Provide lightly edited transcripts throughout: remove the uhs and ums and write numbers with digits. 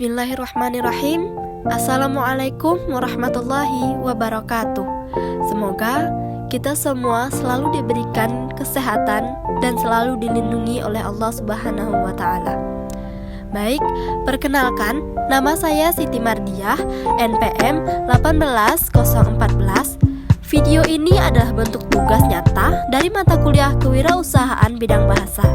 Bismillahirrahmanirrahim. Assalamualaikum warahmatullahi wabarakatuh. Semoga kita semua selalu diberikan kesehatan dan selalu dilindungi oleh Allah Subhanahu wa Ta'ala. Baik, perkenalkan, nama saya Siti Mardiah, NPM 18014. Video ini adalah bentuk tugas nyata dari mata kuliah Kewirausahaan bidang bahasa.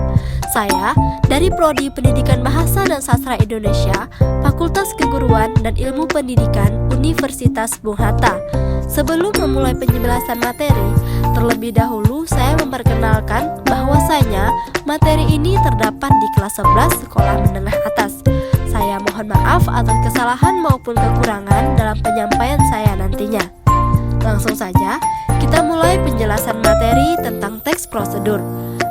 Saya dari Prodi Pendidikan Bahasa dan Sastra Indonesia, Fakultas Keguruan dan Ilmu Pendidikan Universitas Bung Hatta. Sebelum memulai penjelasan materi, terlebih dahulu saya memperkenalkan bahwasanya materi ini terdapat di kelas 11 sekolah menengah atas. Saya mohon maaf atas kesalahan maupun kekurangan dalam penyampaian saya nantinya. Langsung saja, kita mulai penjelasan materi tentang teks prosedur.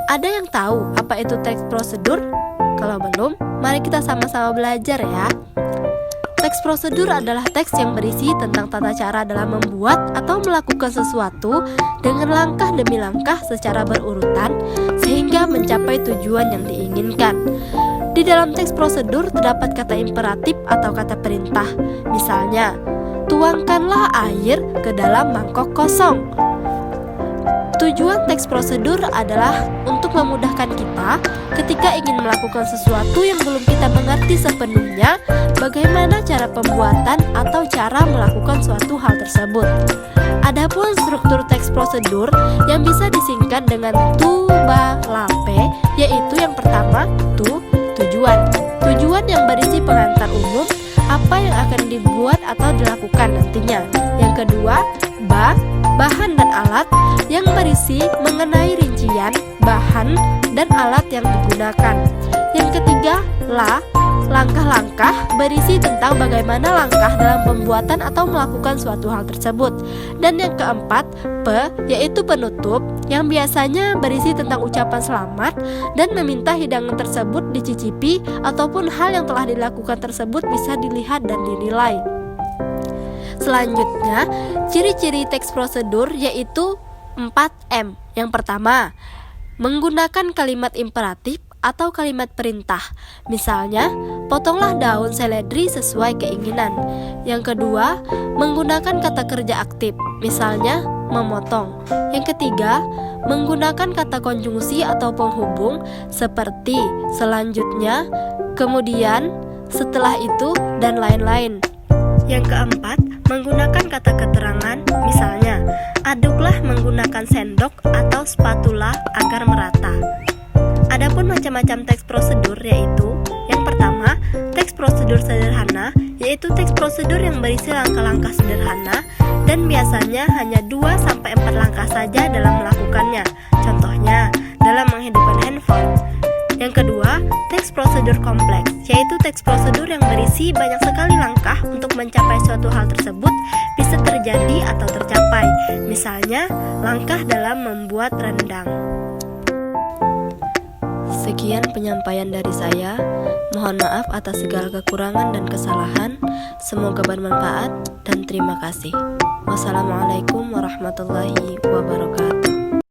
Ada yang tahu apa itu teks prosedur? Kalau belum, mari kita sama-sama belajar ya. Teks prosedur adalah teks yang berisi tentang tata cara dalam membuat atau melakukan sesuatu dengan langkah demi langkah secara berurutan sehingga mencapai tujuan yang diinginkan. Di dalam teks prosedur terdapat kata imperatif atau kata perintah. Misalnya, tuangkanlah air ke dalam mangkok kosong. Tujuan teks prosedur adalah untuk memudahkan kita ketika ingin melakukan sesuatu yang belum kita mengerti sepenuhnya bagaimana cara pembuatan atau cara melakukan suatu hal tersebut. Adapun struktur teks prosedur yang bisa disingkat dengan tu, ba, la, pe, yaitu yang pertama, tujuan. Tujuan yang berisi pengantar umum apa yang akan dibuat atau dilakukan nantinya. Yang kedua, ba, bahan dan alat yang berisi mengenai rincian, bahan, dan alat yang digunakan. Yang ketiga, la, langkah-langkah berisi tentang bagaimana langkah dalam pembuatan atau melakukan suatu hal tersebut. Dan yang keempat, pe, yaitu penutup yang biasanya berisi tentang ucapan selamat dan meminta hidangan tersebut dicicipi ataupun hal yang telah dilakukan tersebut bisa dilihat dan dinilai. Selanjutnya, ciri-ciri teks prosedur yaitu 4M. Yang pertama, menggunakan kalimat imperatif atau kalimat perintah. Misalnya, potonglah daun seledri sesuai keinginan. Yang kedua, menggunakan kata kerja aktif. Misalnya, memotong. Yang ketiga, menggunakan kata konjungsi atau penghubung seperti selanjutnya, kemudian, setelah itu, dan lain-lain. Yang keempat, menggunakan kata keterangan. Misalnya, aduklah menggunakan sendok atau spatula agar merata. Adapun macam-macam teks prosedur yaitu yang pertama, teks prosedur sederhana, yaitu teks prosedur yang berisi langkah-langkah sederhana dan biasanya hanya 2-4 langkah saja dalam melakukannya. Contohnya, dalam menghidupkan handphone. Yang kedua, teks prosedur kompleks, yaitu teks prosedur yang berisi banyak sekali langkah untuk mencapai suatu hal tersebut bisa terjadi atau tercapai. Misalnya, langkah dalam membuat rendang. Sekian penyampaian dari saya. Mohon maaf atas segala kekurangan dan kesalahan. Semoga bermanfaat dan terima kasih. Wassalamualaikum warahmatullahi wabarakatuh.